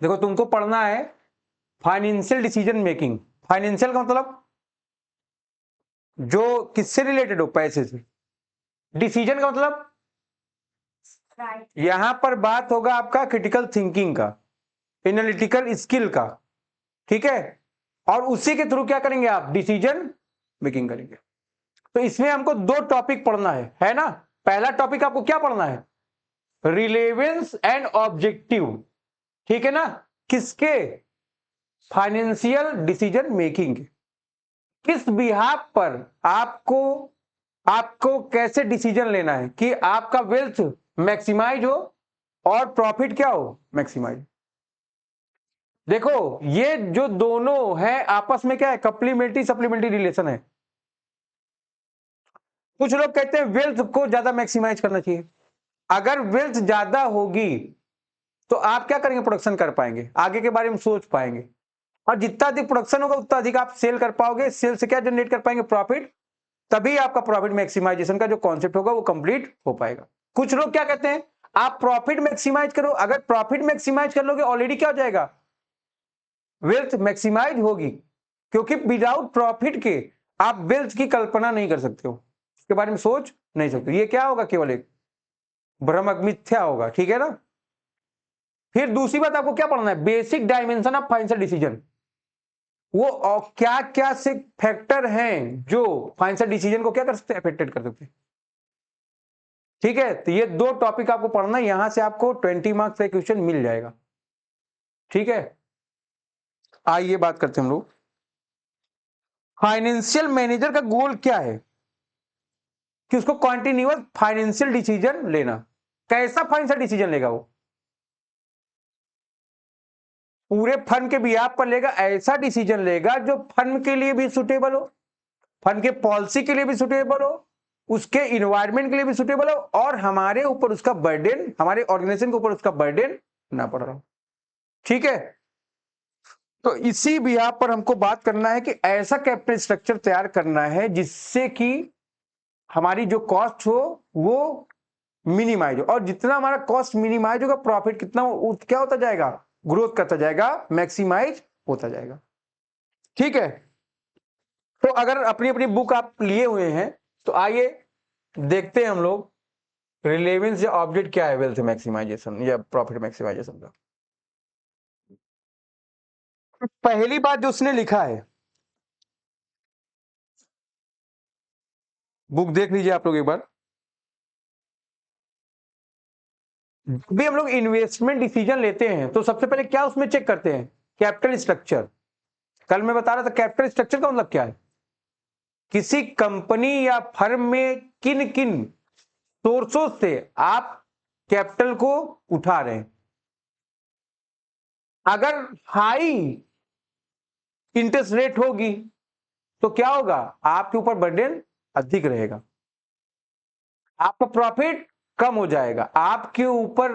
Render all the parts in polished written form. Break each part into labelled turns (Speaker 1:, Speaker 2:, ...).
Speaker 1: देखो तुमको पढ़ना है फाइनेंशियल डिसीजन मेकिंग। फाइनेंशियल का मतलब जो किससे रिलेटेड हो, पैसे से। डिसीजन का मतलब यहां पर बात होगा आपका क्रिटिकल थिंकिंग का, एनालिटिकल स्किल का, ठीक है। और उसी के थ्रू क्या करेंगे आप, डिसीजन मेकिंग करेंगे। तो इसमें हमको दो टॉपिक पढ़ना है ना। पहला टॉपिक आपको क्या पढ़ना है, रिलेवेंस एंड ऑब्जेक्टिव, ठीक है ना। किसके, फाइनेंशियल डिसीजन मेकिंग के। किस बिहाफ पर आपको आपको कैसे डिसीजन लेना है कि आपका वेल्थ मैक्सिमाइज हो और प्रॉफिट क्या हो, मैक्सिमाइज। देखो ये जो दोनों है आपस में क्या है, कम्प्लीमेंट्री सप्लीमेंट्री रिलेशन है। कुछ लोग कहते हैं वेल्थ को ज्यादा मैक्सिमाइज करना चाहिए। अगर वेल्थ ज्यादा होगी तो आप क्या करेंगे, प्रोडक्शन कर पाएंगे, आगे के बारे में सोच पाएंगे। और जितना अधिक प्रोडक्शन होगा उतना अधिक आप सेल कर पाओगे, सेल से क्या जनरेट कर पाएंगे, प्रॉफिट। तभी आपका प्रॉफिट मैक्सिमाइजेशन का जो कॉन्सेप्ट होगा वो कंप्लीट हो पाएगा। कुछ लोग क्या कहते हैं, आप प्रॉफिट मैक्सिमाइज करो। अगर प्रॉफिट मैक्सिमाइज कर लोगे ऑलरेडी क्या हो जाएगा, वेल्थ मैक्सिमाइज होगी। क्योंकि विदाउट प्रॉफिट के आप वेल्थ की कल्पना नहीं कर सकते हो, इसके बारे में सोच नहीं सकते। ये क्या होगा, केवल एक भ्रम मिथ्या होगा, ठीक है ना। फिर दूसरी बात आपको क्या पढ़ना है, basic dimension of financial decision. वो क्या क्या से फैक्टर हैं जो फाइनेंशियल डिसीजन को क्या कर सकते हैं, अफेक्टेड कर सकते हैं। ठीक है, तो ये दो टॉपिक आपको पढ़ना है, यहां से आपको 20 मार्क्स का क्वेश्चन मिल जाएगा। ठीक है, आइए बात करते हैं हम लोग, फाइनेंशियल मैनेजर का गोल क्या है, कि उसको कॉन्टिन्यूअस फाइनेंशियल डिसीजन लेना। कैसा फाइनेंशियल डिसीजन लेगा वो, पूरे फंड के बिहाफ पर लेगा, ऐसा डिसीजन लेगा जो फंड के लिए भी सुटेबल हो, फंड के पॉलिसी के लिए भी सुटेबल हो, उसके इन्वायरमेंट के लिए भी सुटेबल हो, और हमारे ऊपर उसका बर्डन, हमारे ऑर्गेनाइजेशन के ऊपर उसका बर्डन ना पड़ रहा हो। ठीक है, तो इसी बिहाफ पर हमको बात करना है कि ऐसा कैपिटल स्ट्रक्चर तैयार करना है जिससे कि हमारी जो कॉस्ट हो वो मिनिमाइज हो, और जितना हमारा कॉस्ट मिनिमाइज होगा प्रॉफिट कितना क्या होता जाएगा, ग्रोथ करता जाएगा, मैक्सिमाइज होता जाएगा। ठीक है, तो अगर अपनी अपनी बुक आप लिए हुए हैं तो आइए देखते हैं हम लोग रिलेवेंस या ऑब्जेक्ट क्या है वेल्थ मैक्सिमाइजेशन या प्रॉफिट मैक्सिमाइजेशन का। पहली बात जो उसने लिखा है, बुक देख लीजिए आप लोग एक बार। भी हम लोग इन्वेस्टमेंट डिसीजन लेते हैं तो सबसे पहले क्या उसमें चेक करते हैं, कैपिटल स्ट्रक्चर। कल मैं बता रहा था कैपिटल स्ट्रक्चर का मतलब क्या है, किसी कंपनी या फर्म में किन किन सोर्सों से आप कैपिटल को उठा रहे हैं। अगर हाई इंटरेस्ट रेट होगी तो क्या होगा, आपके ऊपर बर्डन अधिक रहेगा, आपका प्रॉफिट कम हो जाएगा, आपके ऊपर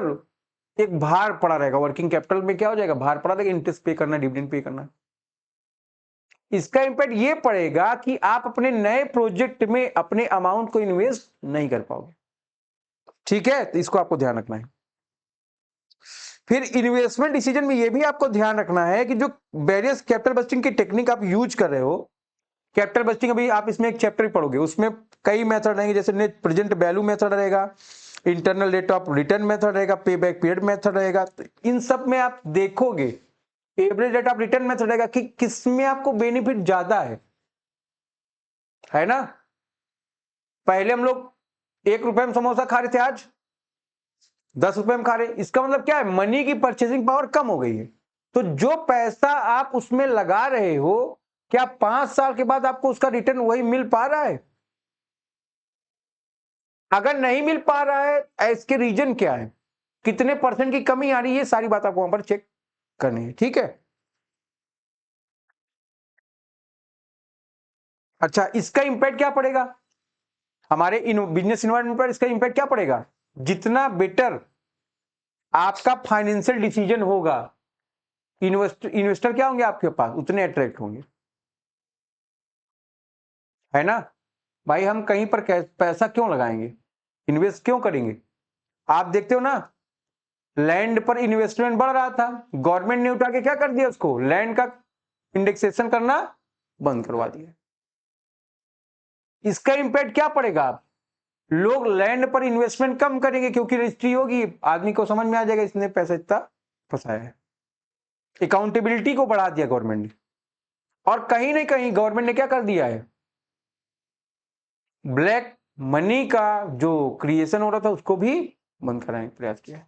Speaker 1: एक भार पड़ा रहेगा। वर्किंग कैपिटल में क्या हो जाएगा, भार पड़ा रहेगा, इंटरेस्ट पे करना, डिविडेंड पे करना। इसका इंपैक्ट ये पड़ेगा कि आप अपने नए प्रोजेक्ट में अपने अमाउंट को इन्वेस्ट नहीं कर पाओगे। ठीक है, तो इसको आपको ध्यान रखना है। फिर इन्वेस्टमेंट डिसीजन में यह भी आपको ध्यान रखना है कि जो वेरियस कैपिटल बस्टिंग की टेक्निक आप यूज कर रहे हो, कैपिटल बस्टिंग अभी आप इसमें एक चैप्टर पढ़ोगे, उसमें कई मेथड रहेंगे, जैसे नेट प्रेजेंट वैल्यू मेथड रहेगा, internal rate of return method रहेगा, पे बैक पीरियड मेथड रहेगा। तो इन सब में आप देखोगे average rate of return method रहेगा कि किसमें आपको बेनिफिट ज्यादा है ना। पहले हम लोग 1 रुपए में समोसा खा रहे थे, आज 10 रुपए में खा रहे। इसका मतलब क्या है, मनी की परचेसिंग पावर कम हो गई है। तो जो पैसा आप उसमें लगा रहे हो, क्या 5 साल के बाद आपको उसका रिटर्न वही मिल पा रहा है। अगर नहीं मिल पा रहा है, इसके रीजन क्या है, कितने परसेंट की कमी आ रही है, ये सारी बात आपको वहां पर चेक करनी है। ठीक है, अच्छा इसका इंपैक्ट क्या पड़ेगा हमारे बिजनेस इन्वायरमेंट पर, इसका इंपैक्ट क्या पड़ेगा, जितना बेटर आपका फाइनेंशियल डिसीजन होगा, इन्वेस्टर क्या होंगे आपके पास, उतने अट्रैक्ट होंगे, है ना। भाई हम कहीं पर पैसा क्यों लगाएंगे, इन्वेस्ट क्यों करेंगे। आप देखते हो ना, लैंड पर इन्वेस्टमेंट बढ़ रहा था, गवर्नमेंट ने उठा के क्या कर दिया, उसको लैंड का इंडेक्सेशन करना बंद करवा दिया। इसका इंपैक्ट क्या पड़ेगा, आप लोग लैंड पर इन्वेस्टमेंट कम करेंगे क्योंकि रजिस्ट्री होगी, आदमी को समझ में आ जाएगा इसने पैसा इतना फंसाया है। अकाउंटेबिलिटी को बढ़ा दिया गवर्नमेंट ने, और कहीं ना कहीं गवर्नमेंट ने क्या कर दिया है, ब्लैक मनी का जो क्रिएशन हो रहा था उसको भी बंद कराने का प्रयास किया है।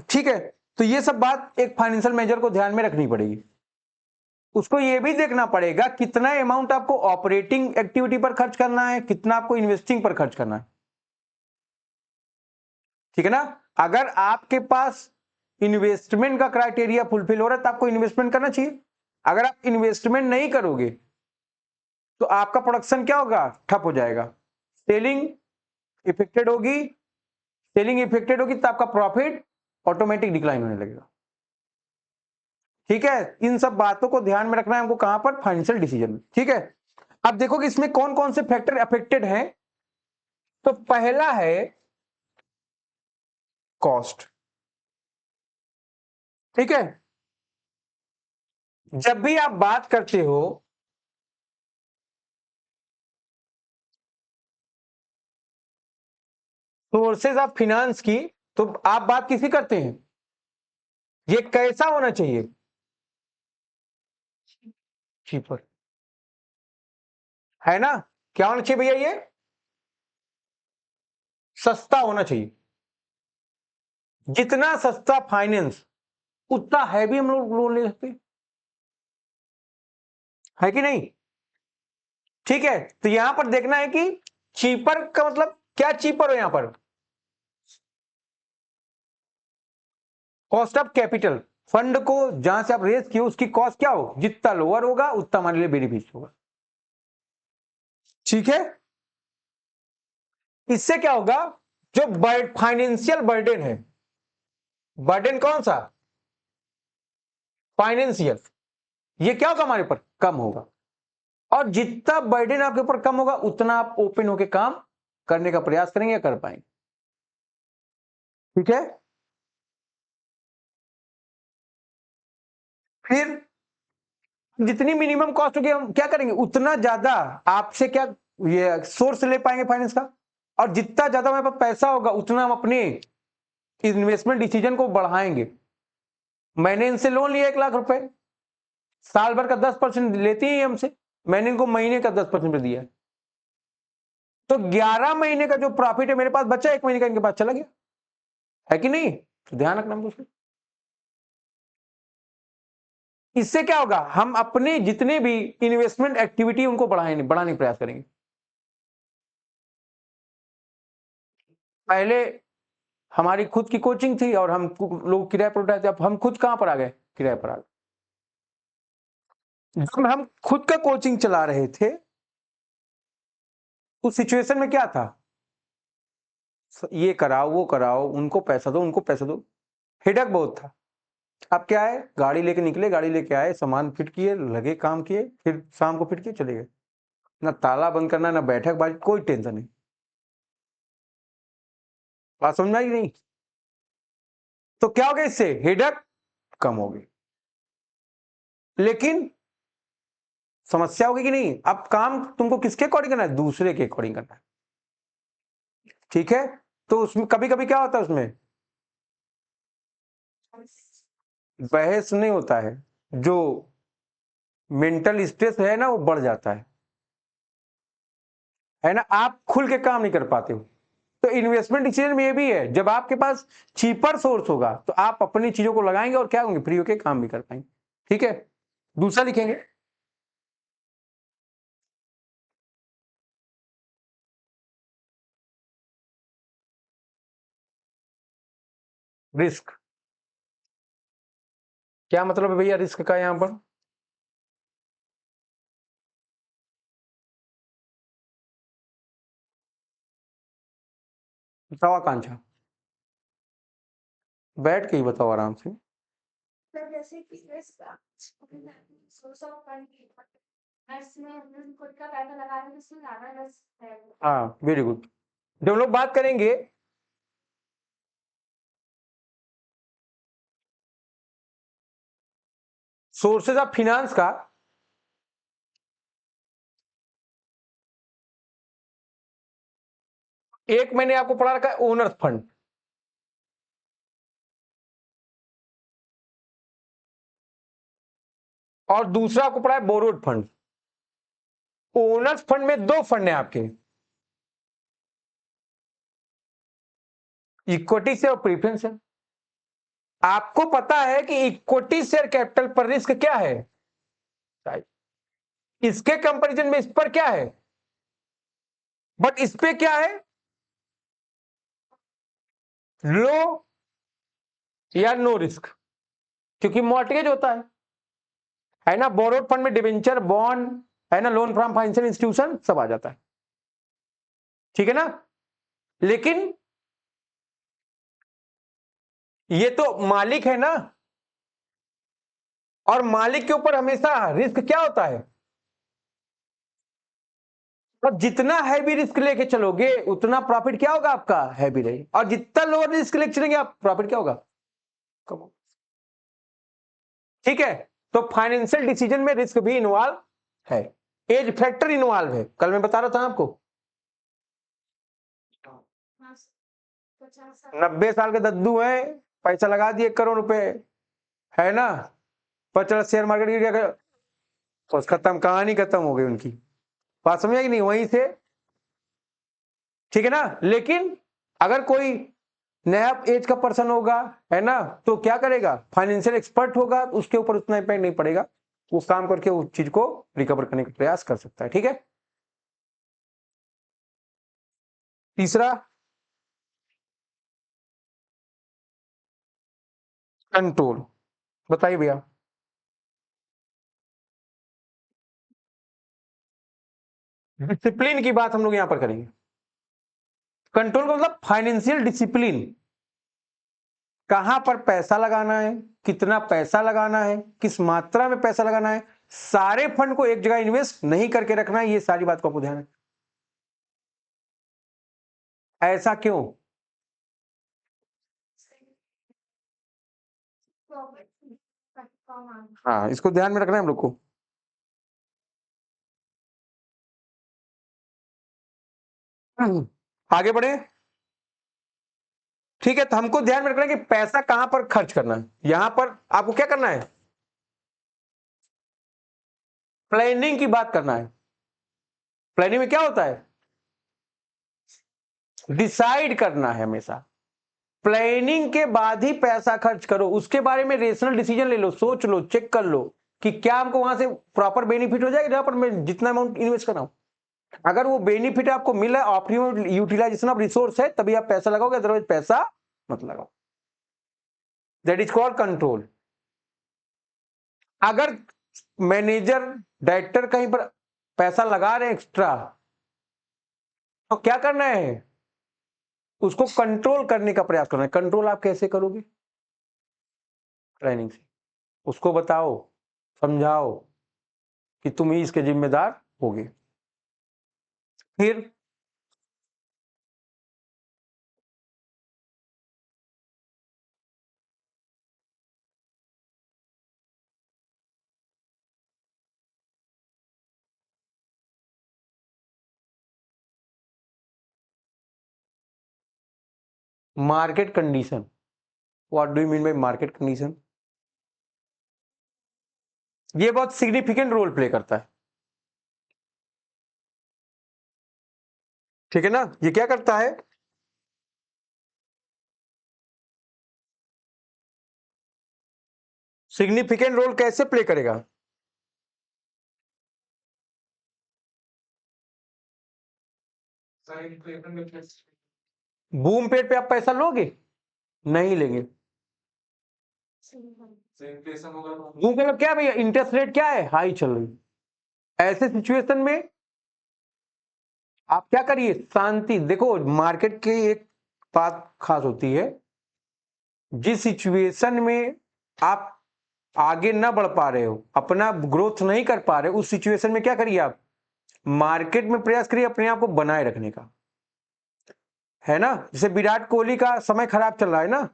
Speaker 1: ठीक है, तो ये सब बात एक फाइनेंशियल मेजर को ध्यान में रखनी पड़ेगी। उसको ये भी देखना पड़ेगा कितना अमाउंट आपको ऑपरेटिंग एक्टिविटी पर खर्च करना है, कितना आपको इन्वेस्टिंग पर खर्च करना है। ठीक है ना, अगर आपके पास इन्वेस्टमेंट का क्राइटेरिया फुलफिल हो रहा है तो आपको इन्वेस्टमेंट करना चाहिए। अगर आप इन्वेस्टमेंट नहीं करोगे तो आपका प्रोडक्शन क्या होगा, ठप हो जाएगा, सेलिंग इफेक्टेड होगी, सेलिंग इफेक्टेड होगी तो आपका प्रॉफिट ऑटोमेटिक डिक्लाइन होने लगेगा। ठीक है, इन सब बातों को ध्यान में रखना है हमको, कहां पर, फाइनेंशियल डिसीजन में। ठीक है, अब देखो कि इसमें कौन कौन से फैक्टर अफेक्टेड हैं। तो पहला है कॉस्ट। ठीक है, जब भी आप बात करते हो सोर्सेज ऑफ फिनांस की, तो आप बात किसी करते हैं, ये कैसा होना चाहिए, चीपर, है ना, क्या होना चाहिए भैया, ये सस्ता होना चाहिए। जितना सस्ता फाइनेंस उतना हैवी हम लोग लोन ले सकते हैं, है कि नहीं। ठीक है, तो यहां पर देखना है कि चीपर का मतलब क्या, चीपर हो यहां पर कॉस्ट ऑफ कैपिटल, फंड को जहां से आप रेज किए उसकी कॉस्ट क्या हो, जितना लोअर होगा उतना हमारे लिए बेनिफिट होगा। ठीक है, इससे क्या होगा, जो फाइनेंशियल बर्डन है, बर्डन कौन सा, फाइनेंशियल, ये क्या होगा हमारे ऊपर, कम होगा। और जितना बर्डन आपके ऊपर कम होगा उतना आप ओपन होकर काम करने का प्रयास करेंगे या कर पाएंगे। ठीक है, फिर जितनी मिनिमम कॉस्ट होगी हम क्या करेंगे, उतना ज्यादा आपसे क्या ये सोर्स ले पाएंगे फाइनेंस का, और जितना ज्यादा हमारे पास पैसा होगा उतना हम अपने इन्वेस्टमेंट डिसीजन को बढ़ाएंगे। मैंने इनसे लोन लिया 1 लाख रुपए, साल भर का 10% लेती है हमसे, मैंने इनको महीने का 10% पे दिया, तो 11 महीने का जो प्रॉफिट है मेरे पास बचा, 1 महीने का इनके पास चला गया, है कि नहीं, तो ध्यान रखना दोस्तों। इससे क्या होगा, हम अपने जितने भी इन्वेस्टमेंट एक्टिविटी उनको बढ़ाने का प्रयास करेंगे। पहले हमारी खुद की कोचिंग थी और हम लोग किराए पर उठाए थे, अब हम खुद कहां पर आ गए, किराए पर आ गए। जब हम खुद का कोचिंग चला रहे थे उस सिचुएशन में क्या था, ये कराओ वो कराओ, उनको पैसा दो उनको पैसा दो, हेडक बहुत था। अब क्या है, गाड़ी लेके निकले, गाड़ी लेके आए, सामान फिट किए, लगे काम किए, फिर शाम को फिट किए चले गए, ना ताला बंद करना ना बैठक बाजी, कोई टेंशन नहीं। बात समझ में आई नहीं, तो क्या हो गया, इससे हेडक कम हो गई, लेकिन समस्या होगी कि नहीं, अब काम तुमको किसके अकॉर्डिंग करना है, दूसरे के अकॉर्डिंग करना है। ठीक है, तो उसमें कभी कभी क्या होता है, उसमें बहस नहीं होता है, जो मेंटल स्ट्रेस है ना वो बढ़ जाता है ना, आप खुल के काम नहीं कर पाते हो। तो इन्वेस्टमेंट डिसीजन में ये भी है, जब आपके पास चीपर सोर्स होगा तो आप अपनी चीजों को लगाएंगे और क्या होंगे, फ्री होके काम भी कर पाएंगे। ठीक है, दूसरा लिखेंगे, रिस्क। क्या मतलब है भैया रिस्क का, यहां पर बताओ आकांक्षा, बैठ के ही बताओ आराम से।
Speaker 2: सर जैसे कि सोर्स ऑफ फंड इसमें खुद का पैसा लगा रहे हैं तो इसमें ज्यादा रिस्क है।
Speaker 1: हाँ वेरी गुड, जब हम लोग बात करेंगे सोर्सेज ऑफ फिनांस का एक मैंने आपको पढ़ा रखा है ओनर्स फंड, और दूसरा आपको पढ़ा है बोरोड फंड। ओनर्स फंड में दो फंड है आपके, इक्विटी से और प्रीफरेंस है। आपको पता है कि इक्विटी शेयर कैपिटल पर रिस्क क्या है, इसके कंपैरिजन में इस पर क्या है, बट इस पे क्या है, लो या नो रिस्क, क्योंकि मॉर्टगेज होता है ना। बोरोड फंड में डिवेंचर, बॉन्ड, है ना, लोन फ्रॉम फाइनेंशियल इंस्टीट्यूशन सब आ जाता है, ठीक है ना। लेकिन ये तो मालिक है ना, और मालिक के ऊपर हमेशा रिस्क क्या होता है, अब जितना हैवी रिस्क लेके चलोगे उतना प्रॉफिट क्या होगा आपका, हैवी रहेगा, और जितना लोअर रिस्क लेके चलेंगे आप प्रॉफिट क्या होगा, कम होगा। ठीक है, तो फाइनेंशियल डिसीजन में रिस्क भी इन्वॉल्व है, एज फैक्टर इन्वॉल्व है, कल मैं बता रहा था आपको। 90 साल के दद्दू है, पैसा लगा दिए 1 करोड़ रुपए, है ना, 50 शेयर मार्केट गिर गया, बस खत्म, कहानी खत्म हो गई उनकी, बात समझ आई नहीं, वहीं से, ठीक है ना। लेकिन अगर कोई नया एज का पर्सन होगा, है ना, तो क्या करेगा, फाइनेंशियल एक्सपर्ट होगा, उसके ऊपर उतना इम्पैक्ट नहीं पड़ेगा, वो काम करके उस चीज को रिकवर करने का प्रयास कर सकता है, ठीक है। तीसरा, कंट्रोल, बताइए भैया। डिसिप्लिन की बात हम लोग यहां पर करेंगे। कंट्रोल का मतलब फाइनेंशियल डिसिप्लिन, कहां पर पैसा लगाना है, कितना पैसा लगाना है, किस मात्रा में पैसा लगाना है, सारे फंड को एक जगह इन्वेस्ट नहीं करके रखना है, ये सारी बात को आपको ध्यान रखना। ऐसा क्यों, हाँ, इसको ध्यान में रखना है हम लोग को। आगे बढ़े, ठीक है, तो हमको ध्यान में रखना है कि पैसा कहां पर खर्च करना है। यहां पर आपको क्या करना है, प्लानिंग की बात करना है। प्लानिंग में क्या होता है, डिसाइड करना है हमेशा, प्लानिंग के बाद ही पैसा खर्च करो, उसके बारे में रेशनल डिसीजन ले लो, सोच लो, चेक कर लो कि क्या हमको वहां से प्रॉपर बेनिफिट हो जाएगा, जहां पर मैं जितना अमाउंट इन्वेस्ट कर रहा हूं। अगर वो बेनिफिट आपको मिला है, ऑप्टिमम यूटिलाइजेशन ऑफ रिसोर्स है, तभी आप पैसा लगाओगे, अदरवाइज पैसा मत लगाओ। That is called control. अगर मैनेजर, डायरेक्टर कहीं पर पैसा लगा रहे हैं एक्स्ट्रा, तो क्या करना है, उसको कंट्रोल करने का प्रयास करना है। कंट्रोल आप कैसे करोगे, प्लानिंग से, उसको बताओ, समझाओ कि तुम ही इसके जिम्मेदार होगे। फिर market condition, what do you mean by market condition, ये बहुत सिग्निफिकेंट रोल प्ले करता है, ठीक है ना। ये क्या करता है, सिग्निफिकेंट रोल कैसे प्ले करेगा, बूम पेड़ पे आप पैसा लोगे, नहीं लेंगे। बूम पेड़ क्या भैया, इंटरेस्ट रेट क्या है, हाई चल रही, ऐसे सिचुएशन में आप क्या करिए, शांति, देखो मार्केट की एक बात खास होती है, जिस सिचुएशन में आप आगे ना बढ़ पा रहे हो, अपना ग्रोथ नहीं कर पा रहे, उस सिचुएशन में क्या करिए, आप मार्केट में प्रयास करिए अपने आप को बनाए रखने का, है ना। जैसे विराट कोहली का समय खराब चल रहा है ना,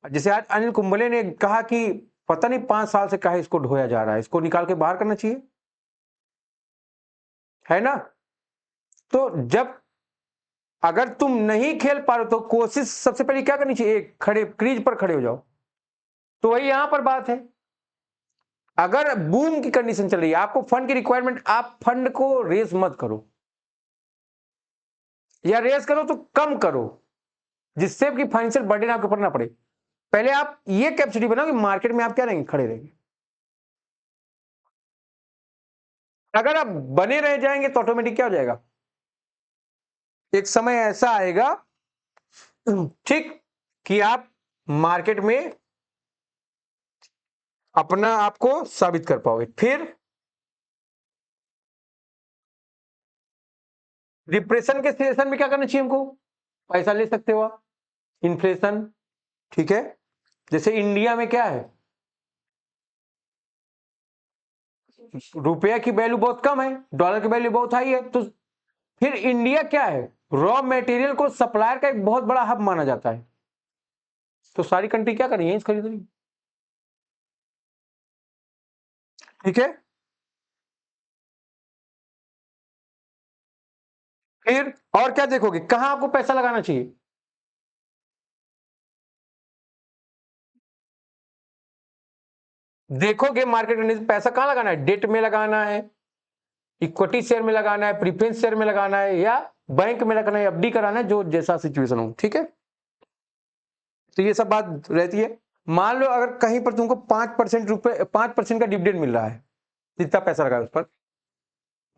Speaker 1: जैसे आज अनिल कुंबले ने कहा कि पता नहीं 5 साल से काहे इसको ढोया जा रहा है, इसको निकाल के बाहर करना चाहिए, है ना? तो जब अगर तुम नहीं खेल पा रहे हो तो कोशिश सबसे पहले क्या करनी चाहिए, एक खड़े क्रीज पर खड़े हो जाओ। तो वही यहां पर बात है, अगर बूम की कंडीशन चल रही है, आपको फंड की रिक्वायरमेंट, आप फंड को रेस मत करो, या रेस करो तो कम करो, जिससे कि फाइनेंशियल बर्डन आपके ऊपर ना पड़े। पहले आप ये कैपेसिटी बनाओ कि मार्केट में आप क्या रहेंगे, खड़े रहेंगे। अगर आप बने रह जाएंगे तो ऑटोमेटिक क्या हो जाएगा, एक समय ऐसा आएगा ठीक कि आप मार्केट में अपना आपको साबित कर पाओगे। फिर डिप्रेशन के सिचुएशन में क्या करना चाहिए हमको, पैसा ले सकते हो आप, इन्फ्लेशन, ठीक है, जैसे इंडिया में क्या है, रुपया की वैल्यू बहुत कम है, डॉलर की वैल्यू बहुत हाई है, तो फिर इंडिया क्या है, रॉ मटेरियल को सप्लायर का एक बहुत बड़ा हब माना जाता है। तो सारी कंट्री क्या करेंगे, खरीद रही, ठीक है। फिर और क्या देखोगे, कहां आपको पैसा लगाना चाहिए, देखोगे मार्केट में पैसा कहां लगाना है, डेट में लगाना है, इक्विटी शेयर में लगाना है, प्रीफरेंस शेयर में लगाना है, या बैंक में लगाना है, एफडी कराना है, जो जैसा सिचुएशन हो, ठीक है। तो ये सब बात रहती है। मान लो अगर कहीं पर तुमको 5% का डिविडेंड मिल रहा है, जितना पैसा लगा उस पर,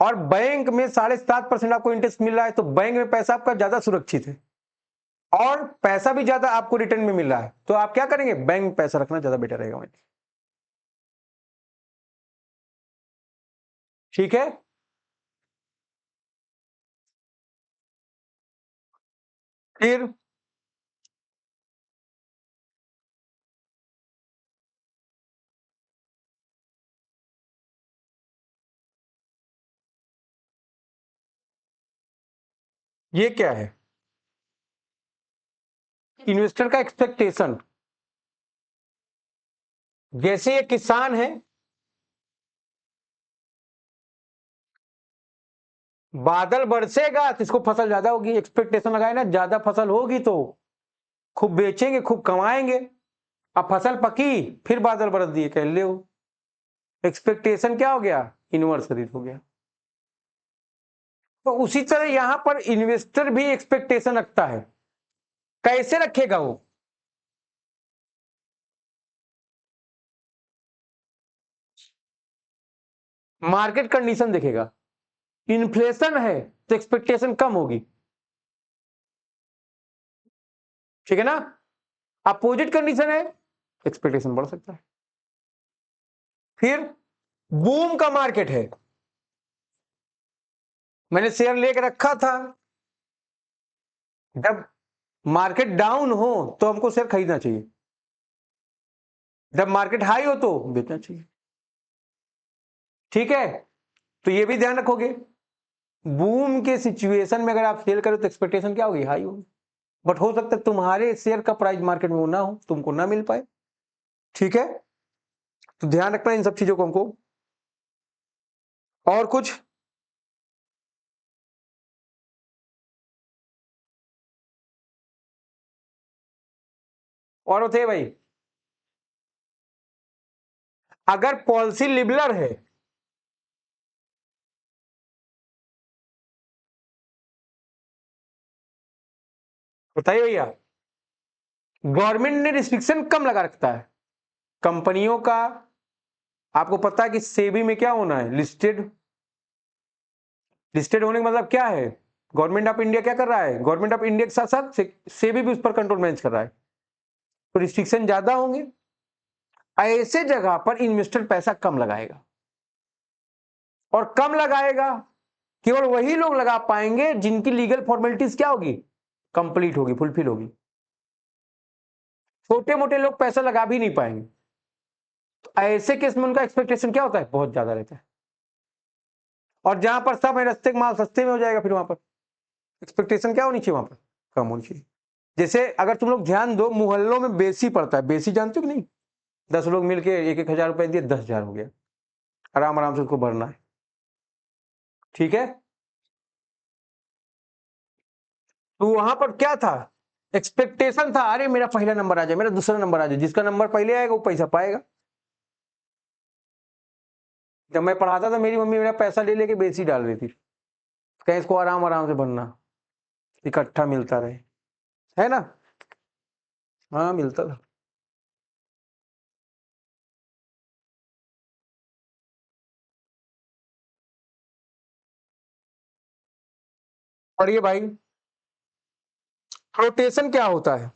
Speaker 1: और बैंक में 7.5% आपको इंटरेस्ट मिल रहा है, तो बैंक में पैसा आपका ज्यादा सुरक्षित है और पैसा भी ज्यादा आपको रिटर्न में मिल रहा है, तो आप क्या करेंगे, बैंक में पैसा रखना ज्यादा बेटर रहेगा, ठीक है। फिर ये क्या है, इन्वेस्टर का एक्सपेक्टेशन, जैसे ये किसान है, बादल बरसेगा तो इसको फसल ज्यादा होगी, एक्सपेक्टेशन लगाए ना, ज्यादा फसल होगी तो खूब बेचेंगे, खूब कमाएंगे। अब फसल पकी, फिर बादल बरस दिए, कह ले, एक्सपेक्टेशन क्या हो गया, इनवर्स हो गया। तो उसी तरह यहां पर इन्वेस्टर भी एक्सपेक्टेशन रखता है, कैसे रखेगा वो, मार्केट कंडीशन देखेगा, इन्फ्लेशन है तो एक्सपेक्टेशन कम होगी, ठीक है ना, अपोजिट कंडीशन है, एक्सपेक्टेशन बढ़ सकता है। फिर बूम का मार्केट है, मैंने शेयर लेकर रखा था, जब मार्केट डाउन हो तो हमको शेयर खरीदना चाहिए, जब मार्केट हाई हो तो बेचना चाहिए, ठीक है। तो ये भी ध्यान रखोगे, बूम के सिचुएशन में अगर आप सेल करो तो एक्सपेक्टेशन क्या होगी, हाई होगी, बट हो सकता है तुम्हारे शेयर का प्राइस मार्केट में वो ना हो, तुमको ना मिल पाए, ठीक है। तो ध्यान रखना इन सब चीजों को हमको। और कुछ, और थे भाई, अगर पॉलिसी लिबरल है, बताइए भैया, गवर्नमेंट ने रिस्ट्रिक्शन कम लगा रखता है कंपनियों का, आपको पता है कि सेबी में क्या होना है, लिस्टेड, लिस्टेड होने का मतलब क्या है, गवर्नमेंट ऑफ इंडिया क्या कर रहा है, गवर्नमेंट ऑफ इंडिया के साथ साथ सेबी भी उस पर कंट्रोल मैनेज कर रहा है, तो रिस्ट्रिक्शन ज्यादा होंगे, ऐसे जगह पर इन्वेस्टर पैसा कम लगाएगा, और कम लगाएगा केवल वही लोग लगा पाएंगे जिनकी लीगल फॉर्मेलिटीज क्या होगी, कंप्लीट होगी, फुलफिल होगी, छोटे मोटे लोग पैसा लगा भी नहीं पाएंगे, तो ऐसे केस में उनका एक्सपेक्टेशन क्या होता है, बहुत ज्यादा रहता है, और जहां पर सब है रस्ते माल सस्ते में हो जाएगा, फिर वहां पर एक्सपेक्टेशन क्या होनी चाहिए, वहां पर कम होनी चाहिए। जैसे अगर तुम लोग ध्यान दो, मोहल्लों में बेसी पड़ता है, बेसी जानते हो कि नहीं, 10 लोग मिलके 1-1 हजार रुपए दिए, 10,000 हो गया। आराम आराम से उसको भरना है, ठीक है। तो वहां पर क्या था, एक्सपेक्टेशन था, अरे मेरा पहला नंबर आ जाए, मेरा दूसरा नंबर आ जाए, जिसका नंबर पहले आएगा वो पैसा पाएगा। जब मैं पढ़ाता था मेरी मम्मी मेरा पैसा ले लेके बेच ही डाल रही थी, कहीं इसको आराम आराम से भरना, इकट्ठा मिलता रहे, है ना। हाँ मिलता था। पढ़िए भाई, रोटेशन क्या होता है।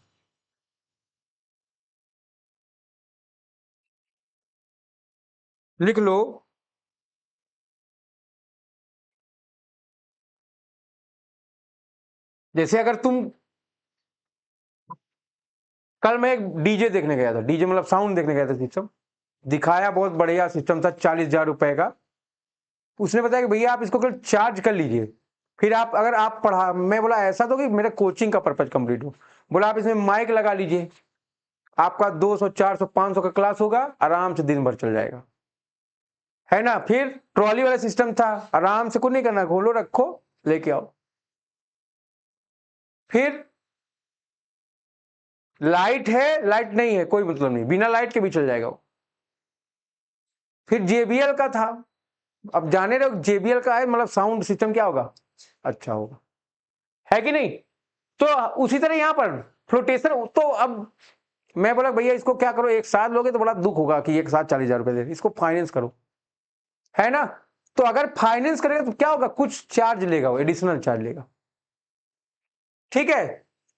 Speaker 1: लिख लो, जैसे अगर तुम, कल मैं एक डीजे देखने गया था, डीजे मतलब साउंड देखने गया था, सिस्टम दिखाया, बहुत बढ़िया सिस्टम था, 40,000 रुपए का। उसने बताया कि भैया आप इसको कल चार्ज कर लीजिए, फिर आप अगर आप पढ़ा, मैं बोला ऐसा तो कि मेरा कोचिंग का पर्पज कंप्लीट हो। बोला आप इसमें माइक लगा लीजिए, आपका 200 400 500 का क्लास होगा, आराम से दिन भर चल जाएगा, है ना। फिर ट्रॉली वाला सिस्टम था, आराम से कुछ नहीं करना, खोलो रखो लेके आओ। फिर लाइट है लाइट नहीं है कोई मतलब नहीं, बिना लाइट के भी चल जाएगा वो। फिर JBL का था, अब जाने रहो JBL का है, मतलब साउंड सिस्टम क्या होगा, अच्छा होगा, है कि नहीं। तो उसी तरह यहां पर फ्लोटेशन, तो अब मैं बोला भैया इसको क्या करो, एक साथ लोगे तो बड़ा दुख होगा कि एक साथ 40,000 रुपए दे, इसको फाइनेंस करो, है ना। तो अगर फाइनेंस करेगा तो क्या होगा, कुछ चार्ज लेगा वो, एडिशनल चार्ज लेगा, ठीक है।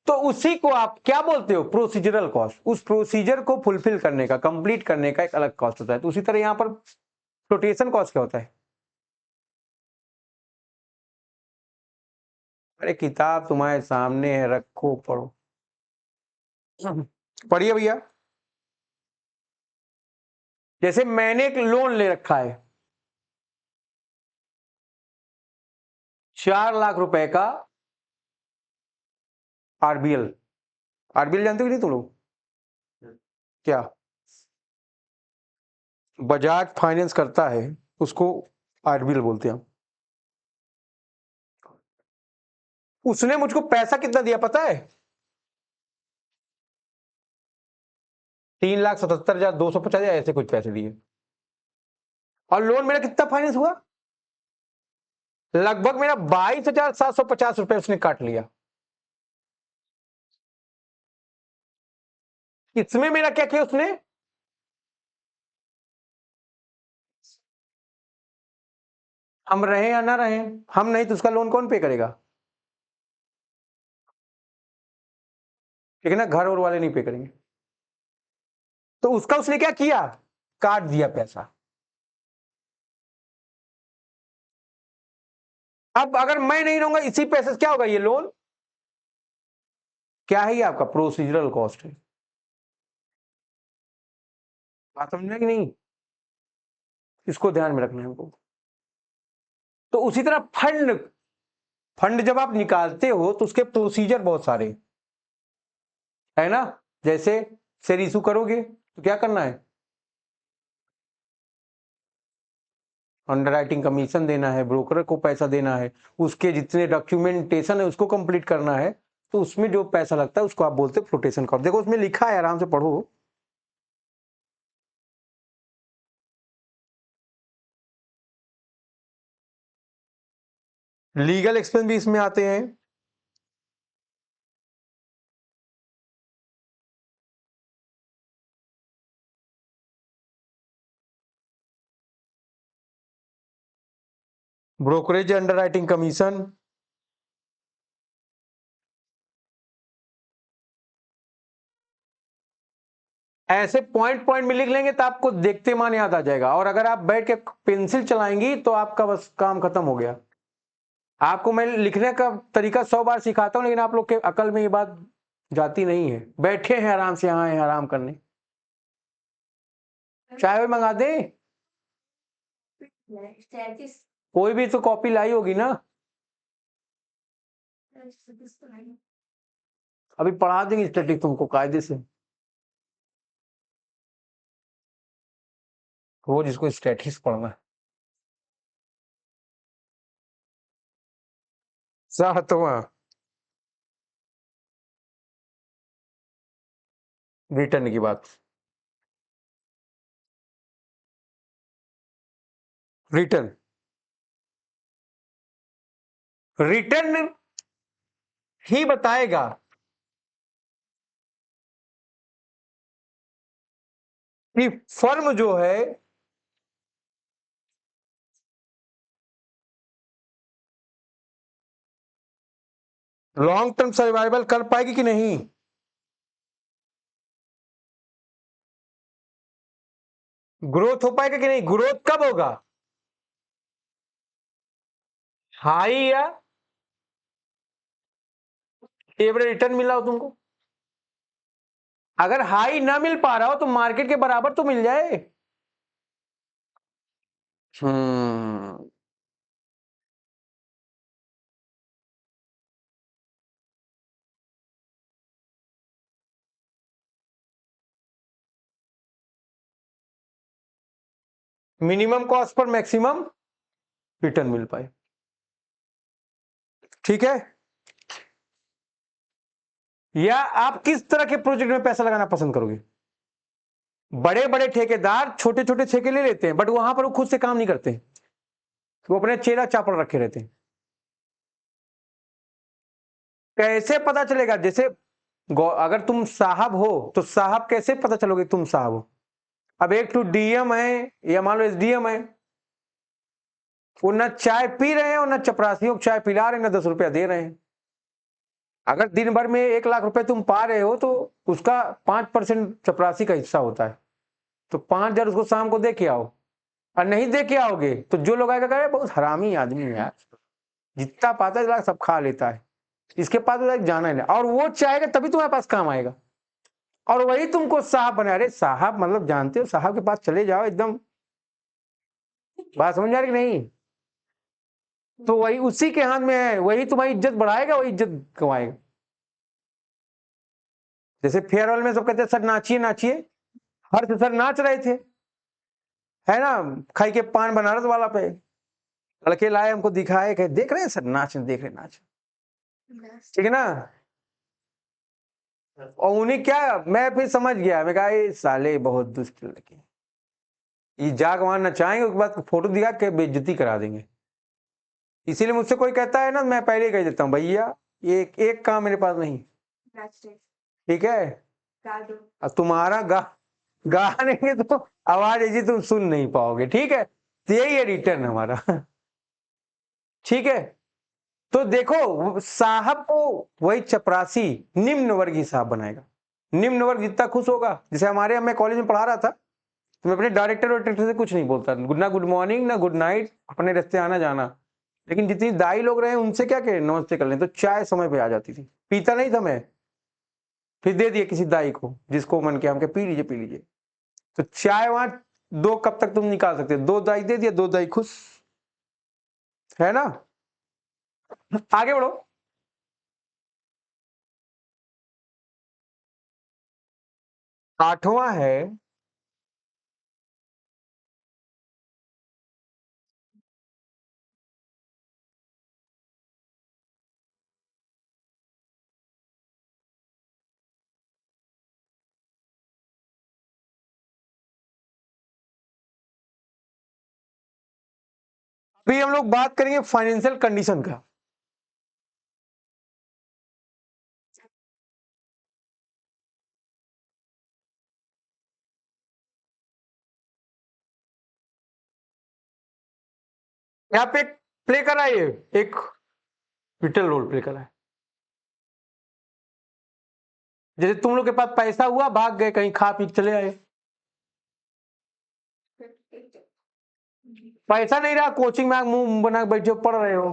Speaker 1: तो उसी को आप क्या बोलते हो, प्रोसीजरल कॉस्ट। उस प्रोसीजर को फुलफिल करने का, कंप्लीट करने का एक अलग कॉस्ट होता है। तो उसी तरह यहां पर फ्लोटेशन कॉस्ट क्या होता है। अरे किताब तुम्हारे सामने है, रखो पढ़ो। पढ़िए भैया, जैसे मैंने एक लोन ले रखा है 4 लाख रुपए का, आरबीएल, आरबीएल जानते हो कि नहीं तुम लोग, क्या बजाज फाइनेंस करता है उसको आरबीएल बोलते हैं। उसने मुझको पैसा कितना दिया पता है, 3,77,250 ऐसे कुछ पैसे दिए, और लोन मेरा कितना फाइनेंस हुआ, लगभग मेरा 22,750 रुपए उसने काट लिया। इसमें मेरा क्या किया उसने, हम रहे या ना रहे, हम नहीं तो उसका लोन कौन पे करेगा, ठीक है ना, घर और वाले नहीं पे करेंगे। तो उसका उसने क्या किया, काट दिया पैसा। अब अगर मैं नहीं रहूंगा इसी पैसे से क्या होगा, ये लोन क्या है, ये आपका प्रोसीजरल कॉस्ट है। बात समझना कि नहीं, इसको ध्यान में रखना है हमको। तो उसी तरह फंड, फंड जब आप निकालते हो तो उसके प्रोसीजर बहुत सारे, है ना। जैसे शेयर इशू करोगे तो क्या करना है, अंडरराइटिंग कमीशन देना है, ब्रोकर को पैसा देना है, उसके जितने डॉक्यूमेंटेशन है उसको कंप्लीट करना है। तो उसमें जो पैसा लगता है उसको आप बोलते हैं फ्लोटेशन कॉस्ट। देखो उसमें लिखा है, आराम से पढ़ो। लीगल एक्सपेंस भी इसमें आते हैं, ब्रोकरेज, अंडरराइटिंग कमीशन, ऐसे पॉइंट पॉइंट में लिख लेंगे तो आपको देखते मान याद आ जाएगा। और अगर आप बैठ के पेंसिल चलाएंगी तो आपका बस काम खत्म हो गया। आपको मैं लिखने का तरीका 100 बार सिखाता हूं, लेकिन आप लोग के अकल में ये बात जाती नहीं है। बैठे हैं आराम से, यहाँ हैं आराम करने, चाय भी मंगा दें,
Speaker 2: 33
Speaker 1: कोई भी तो कॉपी लाई होगी ना, अभी पढ़ा देंगे स्टैटिक तुमको कायदे से। वो जिसको स्टैटिस्टिक्स पढ़ना है। 7वां रिटर्न की बात। रिटर्न रिटर्न ही बताएगा कि फर्म जो है लॉन्ग टर्म सर्वाइवल कर पाएगी कि नहीं। ग्रोथ हो पाएगा कि नहीं। ग्रोथ कब होगा, हाई या एवरेज रिटर्न मिला हो तुमको। अगर हाई ना मिल पा रहा हो तो मार्केट के बराबर तो मिल जाए। मिनिमम कॉस्ट पर मैक्सिमम रिटर्न मिल पाए। ठीक है। या आप किस तरह के प्रोजेक्ट में पैसा लगाना पसंद करोगे। बड़े बड़े ठेकेदार छोटे छोटे ठेके ले लेते हैं, बट वहां पर वो खुद से काम नहीं करते, वो अपने चेला चापड़ रखे रहते हैं। कैसे पता चलेगा, जैसे अगर तुम साहब हो तो साहब कैसे पता चलोगे तुम साहब हो। अब एक तो डीएम है या मान लो एसडीएम है, वो ना चाय पी रहे हैं और ना चपरासियों को चाय पिला रहे हैं, ना 10 रुपया दे रहे हैं। अगर दिन भर में 1 लाख रुपए तुम पा रहे हो तो उसका 5% चपरासी का हिस्सा होता है, तो 5,000 उसको शाम को दे के आओ। और नहीं दे के आओगे तो जो लोग आएगा कहे बहुत हरामी आदमी है यार, जितना पाता है सब खा लेता है, इसके पास जाना ही नहीं। और वो चाहेगा तभी तुम्हारे पास काम आएगा, और वही तुमको साहब बना। अरे साहब मतलब जानते हो, साहब के पास चले जाओ एकदम, बात समझ आ रही कि नहीं। तो वही उसी के हाथ में है, वही तुम्हारी इज्जत बढ़ाएगा, वही इज्जत कमाएगा। जैसे फेयरवेल में सब कहते हैं सर नाचिए नाचिए, हर्ष सर नाच रहे थे, है ना, खाई के पान बनारस वाला पे लड़के लाए, हमको दिखाए, कहे देख रहे हैं सर नाच, देख रहे नाच, ठीक है ना। और उन्हें क्या, मैं फिर समझ गया, मैं कहा ये साले बहुत दुष्ट लड़के, ये जाग वहां नचाएंगे, उसके बाद फोटो दिखा के बेइज्जती करा देंगे। इसीलिए मुझसे कोई कहता है ना, मैं पहले ही कह देता हूँ भैया एक काम मेरे पास नहीं, ठीक है। अब तुम्हारा गाने के तो आवाज ऐसी तुम सुन नहीं पाओगे, ठीक है। तो यही है रिटर्न हमारा, ठीक है। तो देखो साहब को वही चपरासी निम्न वर्गीय साहब बनाएगा। निम्न वर्ग जितना खुश होगा, जैसे हमारे मैं कॉलेज में पढ़ा रहा था, तो मैं अपने डायरेक्टर से कुछ नहीं बोलता, ना गुड मॉर्निंग ना गुड नाइट, अपने रास्ते आना जाना। लेकिन जितनी दाई लोग रहे उनसे क्या कहे नमस्ते कर लें, तो चाय समय पे आ जाती थी, पीता नहीं था मैं, फिर दे दिए किसी दाई को, जिसको मन किया, हम कहे पी लीजिए पी लीजिए। तो चाय वहां 2 कप तक तुम निकाल सकते, 2 दाई दे दिया, 2 दाई खुश, है ना। आगे बढ़ो। आठवां है अभी हम लोग बात करेंगे फाइनेंशियल कंडीशन का। यहाँ पे प्ले करा है, एक विटल रोल प्ले करा है। जैसे तुम लोग के पास पैसा हुआ, भाग गए कहीं, खा पी के चले आए, पैसा नहीं रहा, कोचिंग में मुंह बना के बैठे पढ़ रहे हो।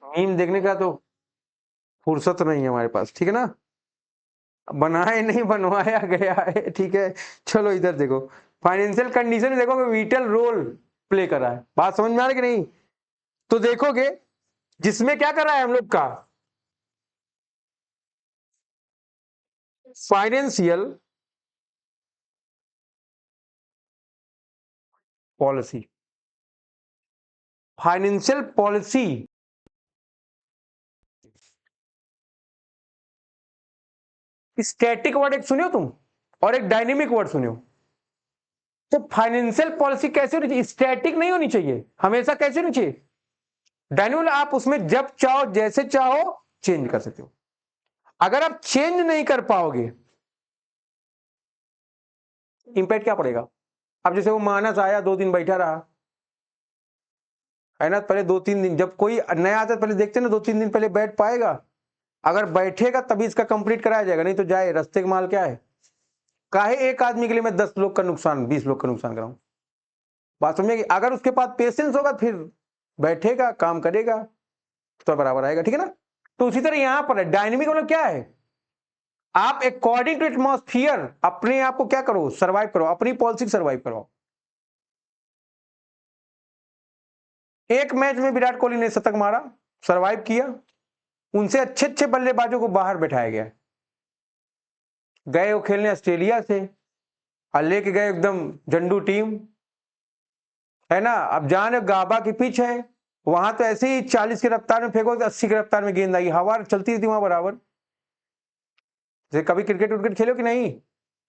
Speaker 1: मीम देखने का तो फुर्सत नहीं है हमारे पास, ठीक है ना। बनाए नहीं बनवाया गया है, ठीक है। चलो इधर देखो, फाइनेंशियल कंडीशन में देखो विटल रोल प्ले करा है, बात समझ में आ रही कि नहीं। तो देखोगे जिसमें क्या कर रहा है हम लोग का, financial policy. Financial policy static word एक सुने हो तुम और एक डायनेमिक वर्ड सुने हो। तो फाइनेंशियल पॉलिसी कैसे होनी चाहिए? स्टैटिक नहीं होनी चाहिए, हमेशा कैसे होनी चाहिए? डायनेमिक। आप उसमें जब चाहो जैसे चाहो चेंज कर सकते हो। अगर आप चेंज नहीं कर पाओगे इंपैक्ट क्या पड़ेगा? अब जैसे वो मानस आया 2 दिन बैठा रहा है ना, पहले 2-3 दिन, जब कोई नया आता है पहले देखते ना 2-3 दिन पहले बैठ पाएगा। अगर बैठेगा तभी इसका कंप्लीट कराया जाएगा, नहीं तो जाए रास्ते का माल क्या है। काहे एक आदमी के लिए मैं 10 लोग का नुकसान 20 लोग का नुकसान कराऊं? बात समझेगी? अगर उसके पास पेशेंस होगा फिर बैठेगा काम करेगा तो बराबर आएगा। ठीक है ना? तो उसी तरह यहां पर है डायनेमिक मतलब क्या है? आप अकॉर्डिंग टू एटमॉस्फियर अपने आप को क्या करो, सर्वाइव करो, अपनी पॉलिसी सर्वाइव करो। एक मैच में विराट कोहली ने शतक मारा, सर्वाइव किया, उनसे अच्छे अच्छे बल्लेबाजों को बाहर बैठाया गया। गए वो खेलने ऑस्ट्रेलिया से और लेके गए एकदम जंडू टीम, है ना। अब जाने गाबा की पिच है, वहां तो ऐसे ही 40 की रफ्तार में फेंको तो 80 की रफ्तार में गेंद आई, हवा चलती थी वहां बराबर। जैसे कभी क्रिकेट उर्केट खेलो कि नहीं?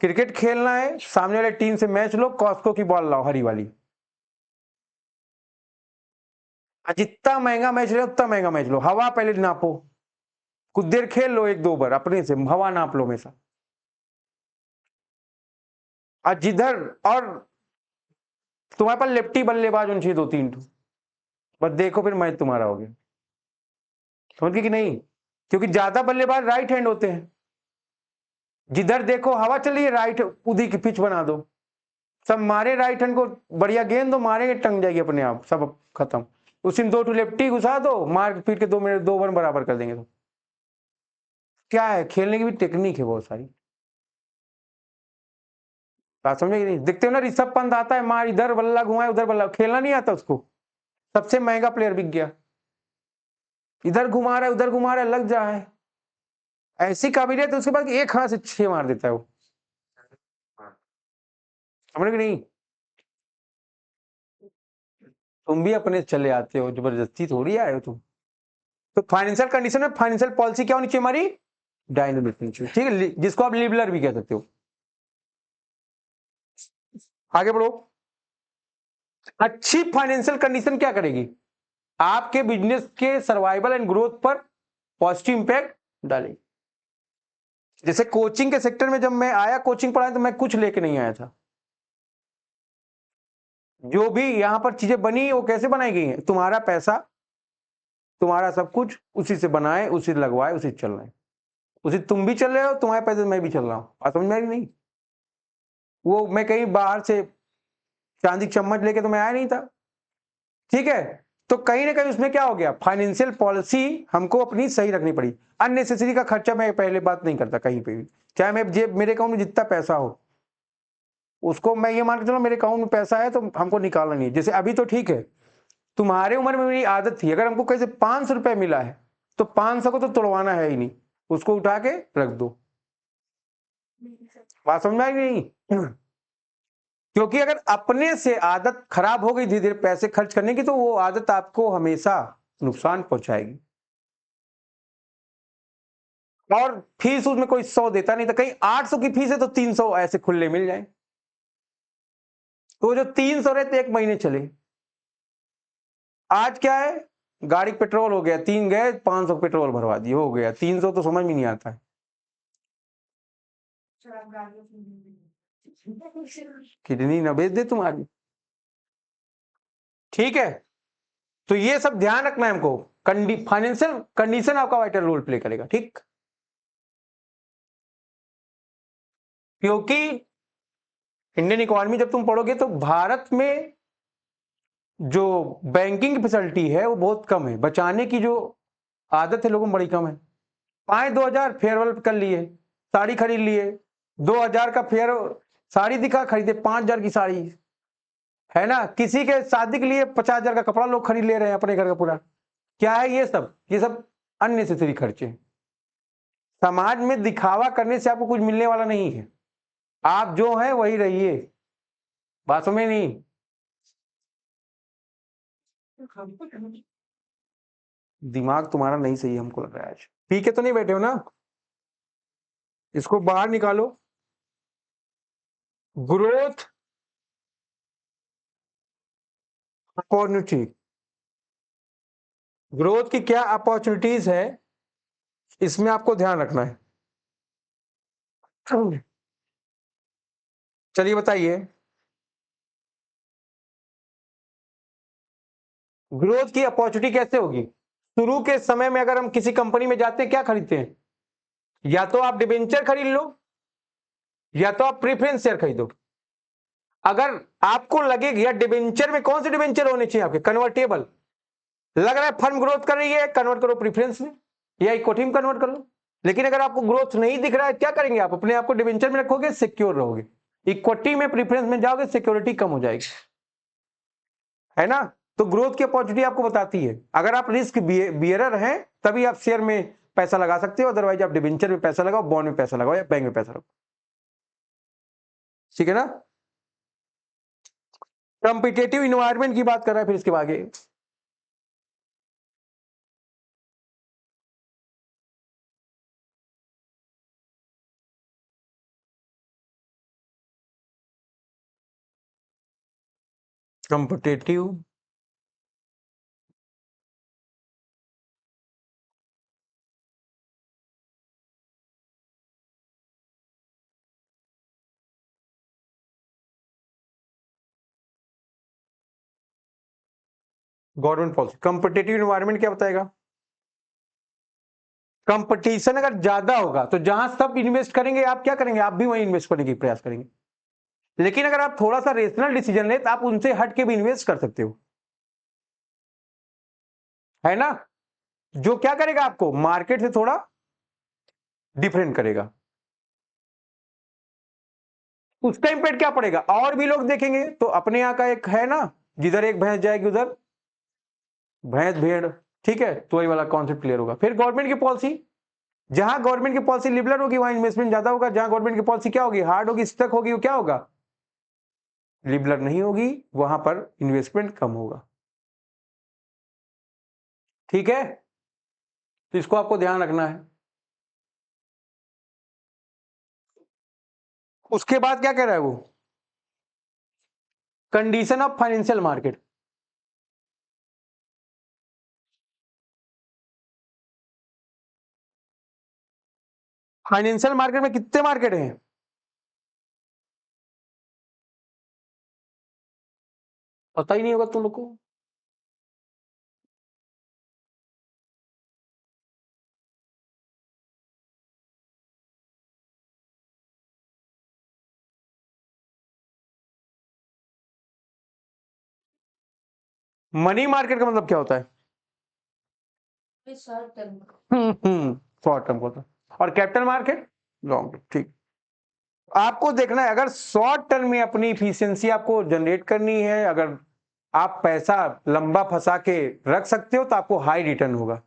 Speaker 1: क्रिकेट खेलना है, सामने वाले टीम से मैच लो, कॉस्को की बॉल लाओ हरी वाली, जितना महंगा मैच लो उतना महंगा मैच लो, हवा पहले नापो, कुछ देर खेल लो 1-2 बार अपने से, हवा नाप लो हमेशा। और जिधर और तुम्हारे पास लेफ्टी बल्लेबाज होने चाहिए 2-3 ठो, बस देखो फिर मैच तुम्हारा हो गया। समझ गए कि नहीं? क्योंकि ज्यादा बल्लेबाज राइट हैंड होते हैं, जिधर देखो हवा चल रही है राइट उदी की पिच बना दो, सब मारे राइट हैंड को, बढ़िया गेंद दो मारेंगे टंग जाएगी अपने आप, सब खत्म। उसी में 2 ठो लेफ्टी घुसा दो, मार पीट के 2 मिनट 2 ओवर बराबर कर देंगे। तो क्या है, खेलने की भी टेक्निक है बहुत सारी। बात समझे कि नहीं? देखते हो ना ऋषभ पंत आता है, मार इधर बल्ला घुमाए उधर बल्ला, खेलना नहीं आता उसको, सबसे महंगा प्लेयर बिक गया, इधर घुमा रहा है उधर घुमा रहा है, लग जा है। ऐसी काबिलियत है उसके बाद एक हाथ से 6 मार देता है वो। समझ कि नहीं? तुम भी अपने चले आते हो, जबरदस्ती थोड़ी आए हो तुम। तो फाइनेंशियल कंडीशन में फाइनेंशियल पॉलिसी क्या होनी चाहिए हमारी? डायनामिक होनी चाहिए। ठीक है, जिसको आप लिबलर भी कह सकते हो। आगे बढ़ो। अच्छी फाइनेंशियल कंडीशन क्या करेगी? आपके बिजनेस के सर्वाइवल एंड ग्रोथ पर पॉजिटिव इंपैक्ट डालेगी। जैसे कोचिंग के सेक्टर में जब मैं आया कोचिंग पढ़ाने तो मैं कुछ लेके नहीं आया था, जो भी यहां पर चीजें बनी वो कैसे बनाई गई हैं? तुम्हारा पैसा तुम्हारा सब कुछ उसी से बनाए, उसी से लगवाए, उसी से चल रहे हैं, उसी तुम भी चल रहे हो, तुम्हारे पैसे मैं भी चल रहा हूं। बात समझ में आई नहीं? वो मैं कहीं बाहर से चांदी की चम्मच लेके तो मैं आया नहीं था। ठीक है, तो कहीं ना कहीं उसमें क्या हो गया, फाइनेंशियल पॉलिसी हमको अपनी सही रखनी पड़ी। अननेसेसरी का खर्चा मैं पहले बात नहीं करता कहीं पे भी, चाहे मैं जेब मेरे अकाउंट में जितना पैसा हो उसको मैं ये मान के चलो मेरे अकाउंट में पैसा है तो हमको निकालना नहीं है। जैसे अभी तो ठीक है, तुम्हारे उम्र में मेरी आदत थी, अगर हमको कैसे 500 रुपए मिला है तो 500 को तो तोड़वाना है ही नहीं, उसको उठा के रख दो। बात समझ में आई नहीं? क्योंकि अगर अपने से आदत खराब हो गई धीरे धीरे पैसे खर्च करने की, तो वो आदत आपको हमेशा नुकसान पहुंचाएगी। और फीस उसमें कोई 100 देता नहीं था, कहीं 800 की फीस है तो 300 ऐसे खुले मिल जाए, तो जो 300 रहते 1 महीने चले। आज क्या है, गाड़ी पेट्रोल हो गया, 3 गए 500 पेट्रोल भरवा दिए, हो गया 300, तो समझ में नहीं आता है। किडनी न बेच दे तुम्हारी। ठीक है, तो ये सब ध्यान रखना है हमको। फाइनेंशियल कंडीशन आपका वाइटल रोल प्ले करेगा। ठीक, क्योंकि इंडियन इकोनॉमी जब तुम पढ़ोगे तो भारत में जो बैंकिंग की फैसिलिटी है वो बहुत कम है, बचाने की जो आदत है लोगों में बड़ी कम है। 5-2 हजार फेयरवेल कर लिए, साड़ी खरीद लिए, 2 हजार का फेयर साड़ी दिखा खरीदे 5 हजार की साड़ी, है ना। किसी के शादी के लिए 50 हजार का कपड़ा लोग खरीद ले रहे हैं अपने घर का पूरा। क्या है ये सब? ये सब अननेसेसरी खर्चे। समाज में दिखावा करने से आपको कुछ मिलने वाला नहीं है, आप जो है वही रहिए, बातों में नहीं। दिमाग तुम्हारा नहीं सही हमको लग रहा है आज। पी के तो नहीं बैठे हो ना, इसको बाहर निकालो। ग्रोथ अपॉर्चुनिटी, ग्रोथ की क्या अपॉर्चुनिटीज है, इसमें आपको ध्यान रखना है। चलिए बताइए, ग्रोथ की अपॉर्चुनिटी कैसे होगी? शुरू के समय में अगर हम किसी कंपनी में जाते हैं, क्या खरीदते हैं? या तो आप डिबेंचर खरीद लो, या तो आप प्रेफरेंस शेयर खरीदो। अगर आपको लगे या डिबेंचर में कौन से डिबेंचर होने चाहिए आपके? कन्वर्टेबल। लग रहा है फर्म ग्रोथ कर रही है, कन्वर्ट करो प्रेफरेंस में या इक्विटी में कन्वर्ट कर लो। लेकिन अगर आपको ग्रोथ नहीं दिख रहा है, क्या करेंगे आप? अपने आप को डिबेंचर में रखोगे, सिक्योर रहोगे। इक्विटी में, प्रेफरेंस में जाओगे, सिक्योरिटी कम हो जाएगी, है ना? तो ग्रोथ की अपॉर्चुनिटी आपको बताती है। अगर आप रिस्क बियरर हैं तभी आप शेयर में पैसा लगा सकते हो, अदरवाइज आप डिबेंचर में पैसा लगाओ, बॉन्ड में पैसा लगाओ या बैंक में पैसा लगाओ, ठीक है ना? कॉम्पिटेटिव इन्वायरमेंट की बात कर रहा है, फिर इसके आगे competitive government policy. Competitive environment क्या बताएगा? कंपटीशन अगर ज्यादा होगा तो जहां सब इन्वेस्ट करेंगे, आप क्या करेंगे? आप भी वहीं इन्वेस्ट करने की प्रयास करेंगे। लेकिन अगर आप थोड़ा सा रेशनल डिसीजन ले तो आप उनसे हट के भी इन्वेस्ट कर सकते हो, है ना? जो क्या करेगा, आपको मार्केट से थोड़ा डिफरेंट करेगा। उसका इंपैक्ट क्या पड़ेगा? और भी लोग देखेंगे। तो अपने यहां का एक है ना, जिधर एक भैंस जाएगी उधर भैंस भेड़, ठीक है? तो वही वाला कॉन्सेप्ट क्लियर होगा। फिर गवर्नमेंट की पॉलिसी, जहां गवर्नमेंट की पॉलिसी लिबरल होगी वहां इन्वेस्टमेंट ज्यादा होगा। जहां गवर्नमेंट की पॉलिसी क्या होगी? हार्ड होगी, स्टक होगी, वो क्या होगा? लिबरल नहीं होगी, वहां पर इन्वेस्टमेंट कम होगा, ठीक है? तो इसको आपको ध्यान रखना है। उसके बाद क्या कह रहा है वो? Condition of financial market. Financial market में कितने मार्केट हैं? पता ही नहीं होगा तुम लोग को। मनी मार्केट का मतलब क्या होता है?
Speaker 2: Short term.
Speaker 1: शॉर्ट टर्म होता है। और कैपिटल मार्केट लॉन्ग टर्म, ठीक। आपको देखना है, अगर शॉर्ट टर्म में अपनी इफिशियंसी आपको जनरेट करनी है, अगर आप पैसा लंबा फंसा के रख सकते हो तो आपको हाई रिटर्न होगा।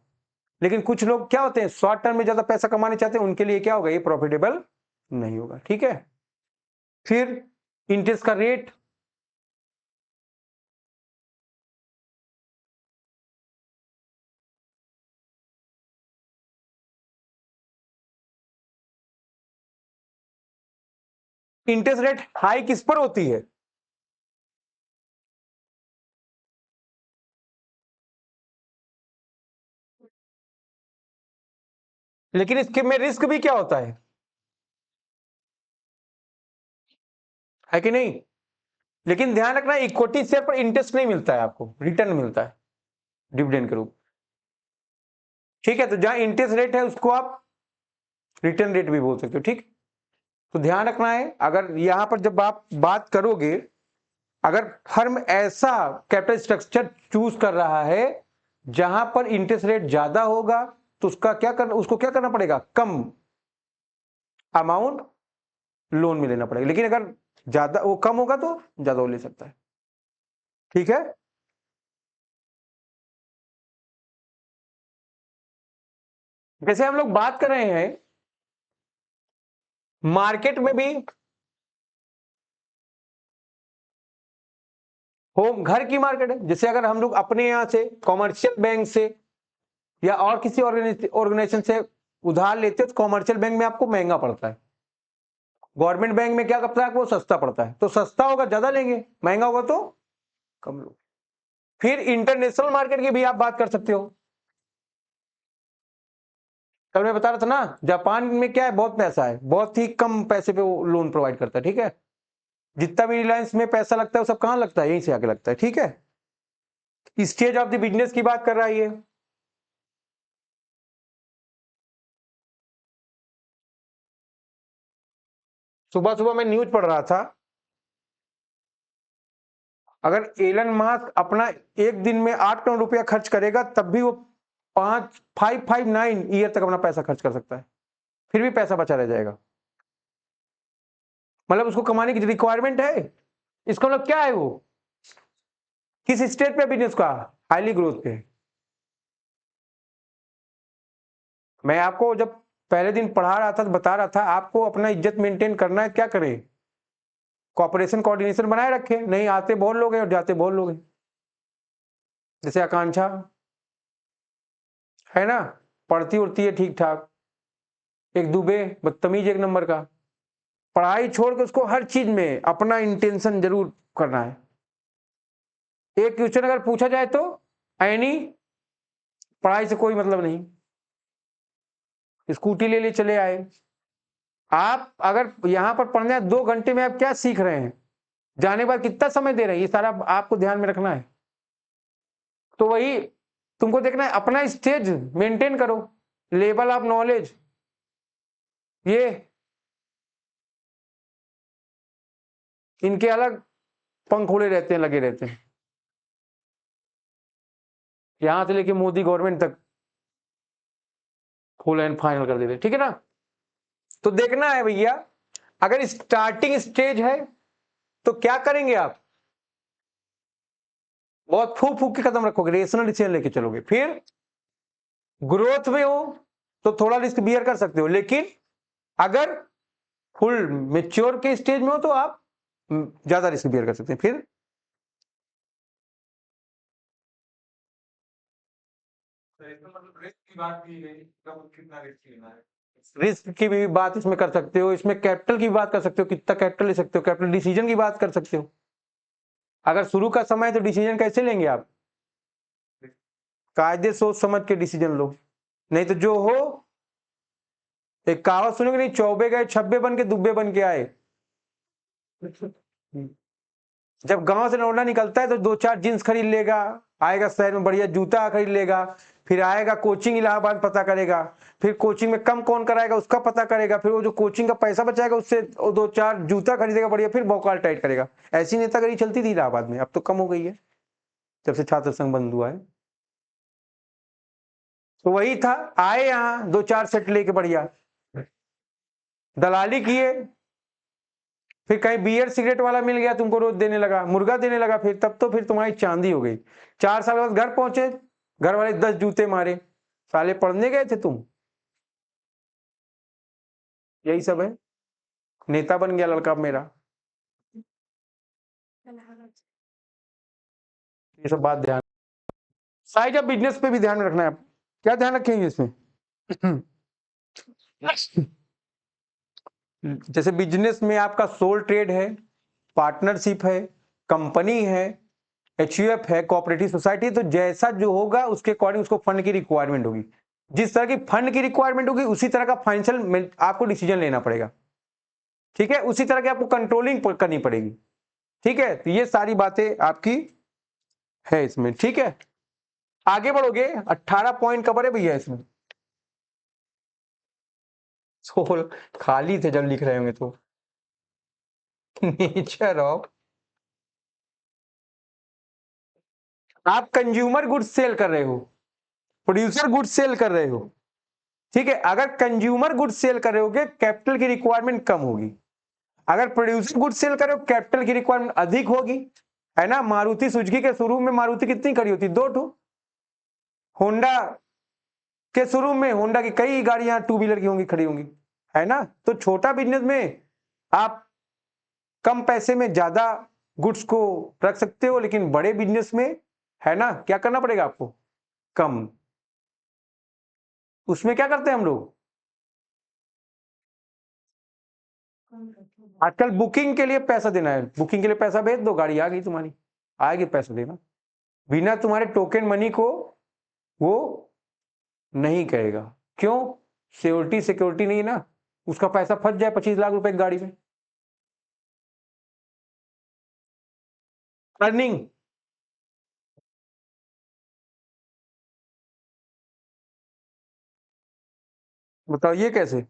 Speaker 1: लेकिन कुछ लोग क्या होते हैं, शॉर्ट टर्म में ज्यादा पैसा कमाने चाहते हैं, उनके लिए क्या होगा? ये प्रॉफिटेबल नहीं होगा, ठीक है? फिर इंटरेस्ट का रेट, इंटरेस्ट रेट हाई किस पर होती है? लेकिन इसके में रिस्क भी क्या होता है कि नहीं? लेकिन ध्यान रखना, इक्विटी शेयर पर इंटरेस्ट नहीं मिलता है, आपको रिटर्न मिलता है डिविडेंड के रूप, ठीक है? तो जहां इंटरेस्ट रेट है उसको आप रिटर्न रेट भी बोल सकते हो, ठीक? तो ध्यान रखना है, अगर यहां पर जब आप बात करोगे, अगर फर्म ऐसा कैपिटल स्ट्रक्चर चूज कर रहा है जहां पर इंटरेस्ट रेट ज्यादा होगा, तो उसको क्या करना पड़ेगा? कम अमाउंट लोन में लेना पड़ेगा। लेकिन अगर ज्यादा वो कम होगा तो ज्यादा वो ले सकता है, ठीक है? जैसे हम लोग बात कर रहे हैं मार्केट में भी होम घर की मार्केट है। जैसे अगर हम लोग अपने यहाँ से कॉमर्शियल बैंक से या और किसी ऑर्गेनाइजेशन से उधार लेते हो तो कॉमर्शियल बैंक में आपको महंगा पड़ता है, गवर्नमेंट बैंक में क्या करता है, वो सस्ता पड़ता है। तो सस्ता होगा ज्यादा लेंगे, महंगा होगा तो कम लोगे। फिर इंटरनेशनल मार्केट की भी आप बात कर सकते हो। कल मैं बता रहा था ना, जापान में क्या है, बहुत पैसा है, बहुत ही कम पैसे पे वो लोन प्रोवाइड करता है। ठीक है, जितना भी रिलायंस में पैसा लगता है वो सब कहां लगता है, यहीं से आके लगता है। ठीक है, स्टेज ऑफ द बिजनेस की बात कर रहा है ये। सुबह सुबह मैं न्यूज पढ़ रहा था, अगर एलन मास्क अपना एक दिन में 8 करोड़ रुपया खर्च करेगा तब भी वो 559 ईयर तक अपना पैसा खर्च कर सकता है, फिर भी पैसा बचा रह जाएगा। मतलब उसको कमाने की रिक्वायरमेंट है। इसका मतलब क्या है, वो किस स्टेट पे बिजनेस का, हाईली ग्रोथ पे। मैं आपको जब पहले दिन पढ़ा रहा था तो बता रहा था, आपको अपना इज्जत मेंटेन करना है, क्या करें, कॉपरेशन कोऑर्डिनेशन बनाए रखे। नहीं, आते बहुत लोग हैं और जाते बहुत लोग हैं। जैसे आकांक्षा है ना, पढ़ती उड़ती है ठीक ठाक, एक दुबे बदतमीज एक नंबर का, पढ़ाई छोड़ के उसको हर चीज में अपना इंटेंशन जरूर करना है। एक क्वेश्चन अगर पूछा जाए तो ऐनी पढ़ाई से कोई मतलब नहीं, स्कूटी ले ले चले आए। आप अगर यहां पर पढ़ने 2 घंटे में आप क्या सीख रहे हैं, जाने के बाद कितना समय दे रहे हैं, ये सारा आपको ध्यान में रखना है। तो वही तुमको देखना है, अपना स्टेज मेंटेन करो, लेवल ऑफ नॉलेज। ये इनके अलग पंख उड़े रहते हैं, लगे रहते हैं, यहां से लेके मोदी गवर्नमेंट तक फुल एंड फाइनल कर देते। ठीक है ना, तो देखना है भैया, अगर स्टार्टिंग स्टेज है तो क्या करेंगे आप, बहुत फूक फूक के कदम रखोगे, रेशनल डिसीजन लेके चलोगे। फिर ग्रोथ में हो तो थोड़ा रिस्क बियर कर सकते हो, लेकिन अगर फुल मेच्योर के स्टेज में हो तो आप ज्यादा रिस्क बियर कर सकते हैं। फिर रिस्क की भी बात इसमें कर सकते हो, इसमें कैपिटल की बात कर सकते हो, कितना कैपिटल ले सकते हो, कैपिटल डिसीजन की बात कर सकते हो। अगर शुरू का समय है तो डिसीजन कैसे लेंगे आप, कायदे सोच समझ के डिसीजन लो, नहीं तो जो हो, एक कहावत सुनोगे नहीं, चौबे गए छब्बे बन के दुब्बे बन के आए। जब गांव से लौंडा निकलता है तो 2-4 जींस खरीद लेगा, आएगा शहर में बढ़िया जूता खरीद लेगा, फिर आएगा कोचिंग इलाहाबाद पता करेगा, फिर कोचिंग में कम कौन कराएगा उसका पता करेगा, फिर वो जो कोचिंग का पैसा बचाएगा उससे 2-4 जूता खरीदेगा बढ़िया, फिर भौकाल टाइट करेगा। ऐसी नेतागिरी चलती थी इलाहाबाद में, अब तो कम हो गई है जब से छात्र संघ बंद हुआ है। तो वही था, आए यहाँ 2-4 सेट लेके बढ़िया दलाली किए, फिर कहीं बियर सिगरेट वाला मिल गया तुमको, रोज देने लगा, मुर्गा देने लगा, फिर तब तो फिर तुम्हारी चांदी हो गई। 4 साल बाद घर पहुंचे, घर वाले 10 जूते मारे, साले पढ़ने गए थे तुम। यही सब है, नेता बन गया लड़का मेरा, ये सब बात ध्यान। साइज ऑफ बिजनेस पे भी ध्यान रखना है। आप क्या ध्यान रखेंगे इसमें जैसे बिजनेस में आपका सोल ट्रेड है, पार्टनरशिप है, कंपनी है, एचयूएफ है, कोऑपरेटिव सोसाइटी, तो जैसा जो होगा उसके अकॉर्डिंग उसको फंड की रिक्वायरमेंट होगी। जिस तरह की फंड की रिक्वायरमेंट होगी उसी तरह का फाइनेंशियल आपको डिसीजन लेना पड़ेगा। ठीक है, उसी तरह की आपको कंट्रोलिंग करनी पड़ेगी। ठीक है, तो ये सारी बातें आपकी है इसमें। ठीक है, आगे बढ़ोगे, 18 पॉइंट कवर है भैया इसमें। सोल खाली थे जब लिख रहे होंगे तो नेचर ऑफ, आप कंज्यूमर गुड्स सेल कर रहे हो, प्रोड्यूसर गुड्स सेल कर रहे हो। ठीक है, अगर कंज्यूमर गुड्स सेल कर रहे होगे कैपिटल की रिक्वायरमेंट कम होगी, अगर प्रोड्यूसर गुड्स सेल कर रहे हो कैपिटल की रिक्वायरमेंट अधिक होगी, है ना। मारुति सुजुकी के शुरू में मारुति कितनी खड़ी होती, 2 ठो। होंडा के शुरू में होंडा की कई गाड़ियां 2 व्हीलर की होंगी, खड़ी होंगी, है ना। तो छोटा बिजनेस में आप कम पैसे में ज्यादा गुड्स को रख सकते हो, लेकिन बड़े बिजनेस में है ना क्या करना पड़ेगा आपको, कम। उसमें क्या करते हैं हम लोग, आजकल बुकिंग के लिए पैसा देना है, बुकिंग के लिए पैसा भेज दो, गाड़ी आ गई तुम्हारी, आएगी, पैसा देना, बिना तुम्हारे टोकन मनी को वो नहीं कहेगा। क्यों, सिक्योरिटी सिक्योरिटी नहीं है ना, उसका पैसा फंस जाए 25 लाख रुपए की गाड़ी में। अर्निंग, बताओ ये कैसे।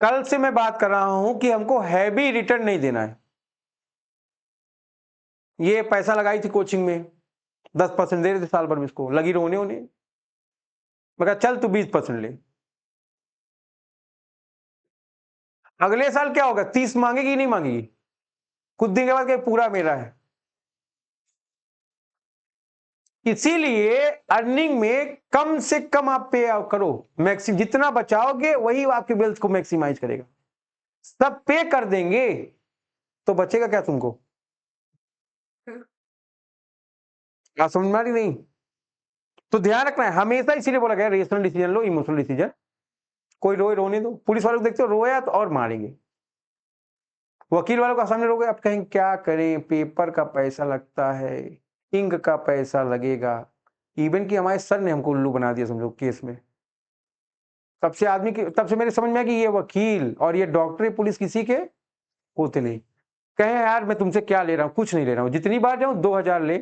Speaker 1: कल से मैं बात कर रहा हूं कि हमको हैवी रिटर्न नहीं देना है। ये पैसा लगाई थी कोचिंग में, 10% दे रहे थे साल भर में, इसको लगी रोने होने, मगर चल तू 20% ले। अगले साल क्या होगा, 30 मांगेगी नहीं मांगेगी, कुछ दिन के बाद कहे पूरा मेरा है। इसीलिए अर्निंग में कम से कम आप पे करो, मैक्सिम जितना बचाओगे वही आपके वेल्थ को मैक्सिमाइज करेगा। सब पे कर देंगे तो बचेगा क्या तुमको, आप समझ में आ रही नहीं। तो ध्यान रखना है हमेशा, इसीलिए बोला गया रेशनल डिसीजन लो, इमोशनल डिसीजन। कोई रोए रोने दो, पुलिस वालों को देखते हो रोया तो और मारेंगे, वकील वालों का सामने रोगे आप कहेंगे क्या करें, पेपर का पैसा लगता है, इंक का पैसा लगेगा, इवन कि हमारे सर ने हमको उल्लू बना दिया समझो केस में। तब से आदमी की, तब से मेरे समझ में आया कि ये वकील और ये डॉक्टर पुलिस किसी के होते नहीं। कहे यार मैं तुमसे क्या ले रहा हूँ, कुछ नहीं ले रहा हूँ, जितनी बार जाऊं 2000 ले,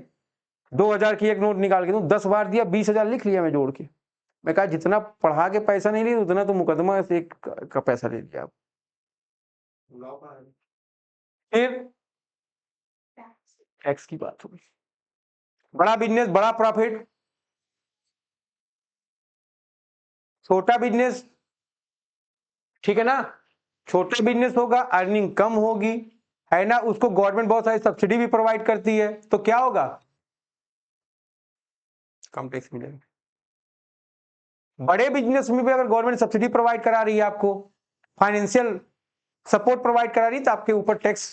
Speaker 1: 2000 की एक नोट निकाल के दूं, 10 बार दिया 20,000 लिख लिया मैं जोड़ के। मैं कहा जितना पढ़ा के पैसा नहीं लिया उतना तो मुकदमा से का पैसा ले लिया आप। फिर टैक्स की बात होगी, बड़ा बिजनेस बड़ा प्रॉफिट, छोटा बिजनेस, ठीक है ना, छोटा बिजनेस होगा अर्निंग कम होगी, है ना, उसको गवर्नमेंट बहुत सारी सब्सिडी भी प्रोवाइड करती है, तो क्या होगा, कम टैक्स मिलेगा। बड़े बिजनेस में भी अगर गवर्नमेंट सब्सिडी प्रोवाइड करा रही है आपको, फाइनेंशियल सपोर्ट प्रोवाइड करा रही है, तो आपके ऊपर टैक्स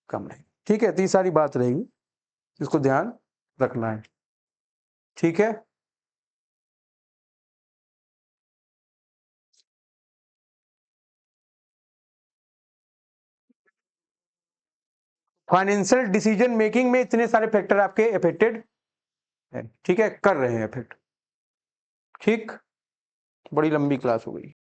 Speaker 1: कम रहेगा। ठीक है, तो ये सारी बात रहेगी, इसको ध्यान रखना है, ठीक है। फाइनेंशियल डिसीजन मेकिंग में इतने सारे फैक्टर आपके अफेक्टेड है, ठीक है, कर रहे हैं अफेक्ट। ठीक, बड़ी लंबी क्लास हो गई।